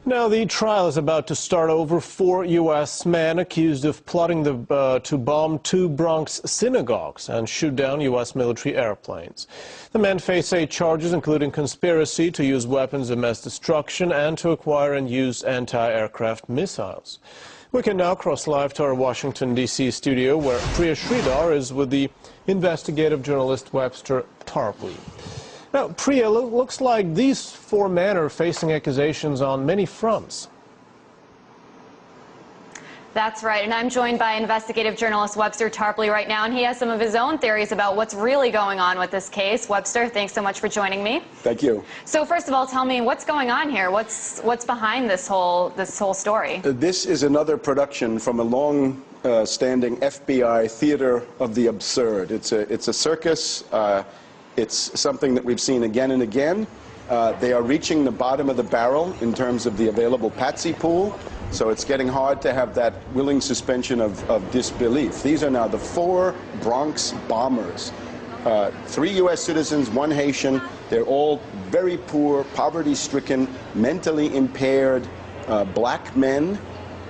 Now, the trial is about to start over 4 U.S. men accused of plotting to bomb 2 Bronx synagogues and shoot down U.S. military airplanes. The men face 8 charges, including conspiracy to use weapons of mass destruction and to acquire and use anti-aircraft missiles. We can now cross live to our Washington, D.C. studio, where Priya Sridhar is with the investigative journalist Webster Tarpley. Now, Priya, looks like these 4 men are facing accusations on many fronts. That's right, and I'm joined by investigative journalist Webster Tarpley right now, and he has some of his own theories about what's really going on with this case. Webster, thanks so much for joining me. Thank you. So first of all, tell me what's going on here. What's behind this whole story? This is another production from a long-standing FBI theater of the absurd. It's a circus. It's something that we've seen again and again. They are reaching the bottom of the barrel in terms of the available patsy pool, so it's getting hard to have that willing suspension of disbelief. These are now the 4 Bronx bombers. 3 U.S. citizens, 1 Haitian. They're all very poor, poverty-stricken, mentally impaired black men,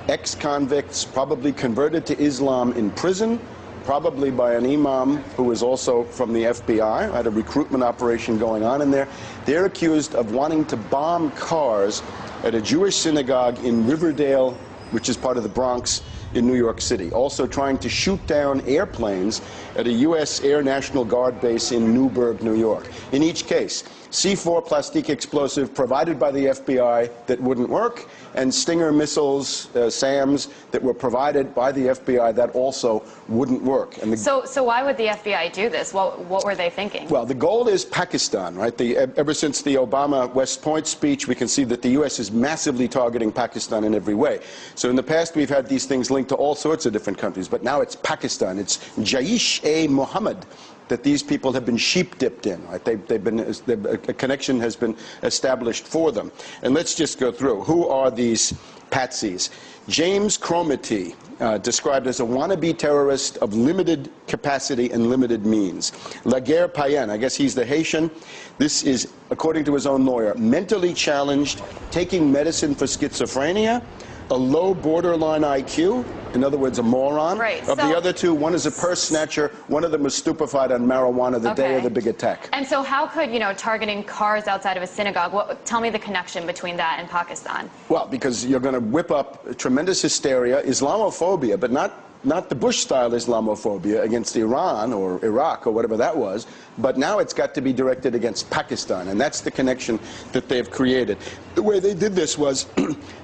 ex-convicts, probably converted to Islam in prison, probably by an imam who is also from the FBI, had a recruitment operation going on in there. They're accused of wanting to bomb cars at a Jewish synagogue in Riverdale, which is part of the Bronx in New York City. Also trying to shoot down airplanes at a U.S. Air National Guard base in Newburgh, New York. In each case, C4 plastic explosive provided by the FBI that wouldn't work, and Stinger missiles, SAMs, that were provided by the FBI that also wouldn't work. And so why would the FBI do this? What were they thinking? Well, the goal is Pakistan, right? Ever since the Obama West Point speech, we can see that the U.S. is massively targeting Pakistan in every way. So in the past, we've had these things linked to all sorts of different countries, but now it's Pakistan. It's Jaish-e-Mohammed that these people have been sheep-dipped in, right? A connection has been established for them. And let's just go through. Who are these patsies? James Cromity, described as a wannabe terrorist of limited capacity and limited means. Laguerre Payen, I guess he's the Haitian. This is, according to his own lawyer, mentally challenged, taking medicine for schizophrenia, a low borderline IQ, in other words, a moron. Right. Of the other 2, one is a purse snatcher, one of them was stupefied on marijuana the day of the big attack. And so how could, targeting cars outside of a synagogue, tell me the connection between that and Pakistan? Well, because you're going to whip up tremendous hysteria, Islamophobia, but not the Bush-style Islamophobia against Iran or Iraq or whatever that was, but now it's got to be directed against Pakistan, and that's the connection that they've created. The way they did this was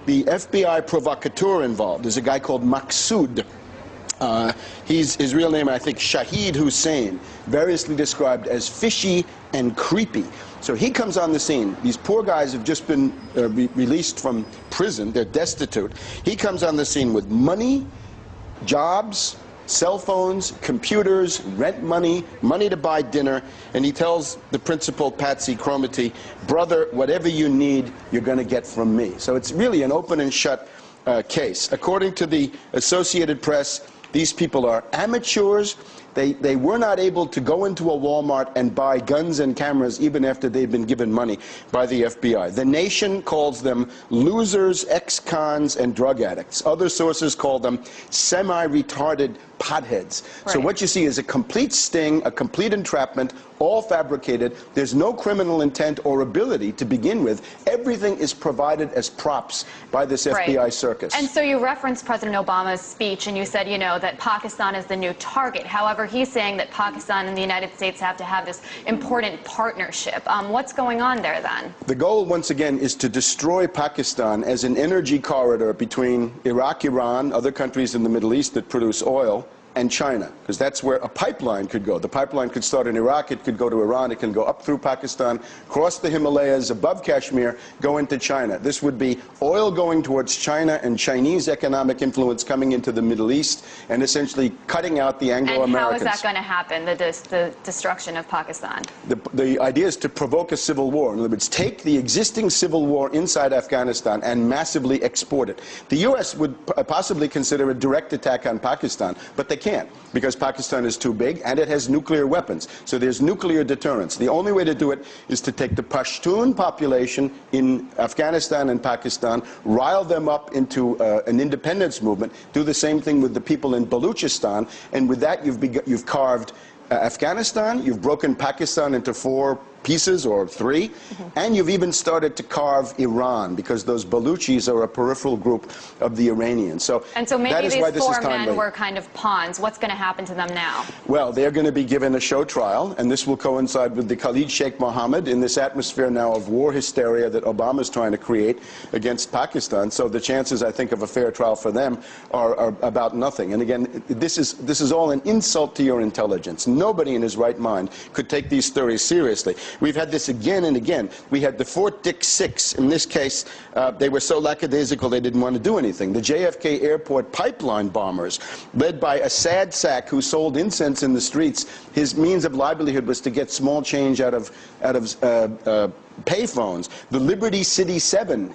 the FBI provocateur involved is a guy called Maqsood. His real name, I think, Shahid Hussein, variously described as fishy and creepy. So he comes on the scene. These poor guys have just been released from prison. They're destitute. He comes on the scene with money, jobs, cell phones, computers, rent money, money to buy dinner, and he tells the principal, Patsy Cromity, brother, whatever you need, you're going to get from me. So it's really an open and shut case. According to the Associated Press, these people are amateurs. They were not able to go into a Walmart and buy guns and cameras even after they'd been given money by the FBI. The Nation calls them losers, ex-cons, and drug addicts. Other sources call them semi-retarded potheads. Right. So what you see is a complete sting, a complete entrapment, all fabricated. There's no criminal intent or ability to begin with. Everything is provided as props by this FBI circus. And so you referenced President Obama's speech, and you said, that Pakistan is the new target. However, he's saying that Pakistan and the United States have to have this important partnership. What's going on there, then? The goal, once again, is to destroy Pakistan as an energy corridor between Iraq, Iran, other countries in the Middle East that produce oil, and China, because that's where a pipeline could go. The pipeline could start in Iraq, it could go to Iran, it can go up through Pakistan, cross the Himalayas, above Kashmir, go into China. This would be oil going towards China and Chinese economic influence coming into the Middle East and essentially cutting out the Anglo-Americans. And how is that going to happen, the destruction of Pakistan? The idea is to provoke a civil war. In other words, take the existing civil war inside Afghanistan and massively export it. The U.S. would possibly consider a direct attack on Pakistan, but they can't, because Pakistan is too big and it has nuclear weapons. So there's nuclear deterrence. The only way to do it is to take the Pashtun population in Afghanistan and Pakistan, rile them up into an independence movement, do the same thing with the people in Baluchistan, and with that you've carved Afghanistan, you've broken Pakistan into 4 pieces or 3, and you've even started to carve Iran, because those Baluchis are a peripheral group of the Iranians. So maybe that is these why this 4 is timely. men were kind of pawns. What's going to happen to them now? Well, they're going to be given a show trial, and this will coincide with the Khalid Sheikh Mohammed in this atmosphere now of war hysteria that Obama is trying to create against Pakistan. So the chances, I think, of a fair trial for them are about nothing. And again, this is all an insult to your intelligence. Nobody in his right mind could take these theories seriously. We've had this again and again. We had the Fort Dick 6. In this case, they were so lackadaisical they didn't want to do anything. The JFK Airport pipeline bombers, led by a sad sack who sold incense in the streets. His means of livelihood was to get small change out of payphones. The Liberty City 7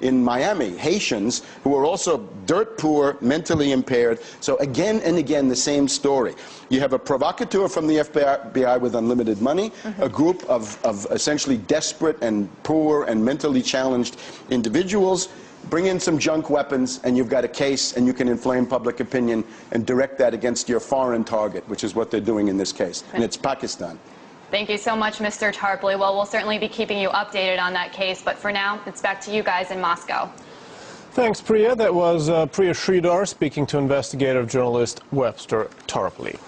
in Miami, Haitians who were also dirt poor, mentally impaired. So again and again, the same story. You have a provocateur from the FBI with unlimited money, a group of essentially desperate and poor and mentally challenged individuals. Bring in some junk weapons, and you've got a case, and you can inflame public opinion and direct that against your foreign target, which is what they're doing in this case, and it's Pakistan. Thank you so much, Mr. Tarpley. Well, we'll certainly be keeping you updated on that case, but for now, it's back to you guys in Moscow. Thanks, Priya. That was Priya Sridhar speaking to investigative journalist Webster Tarpley.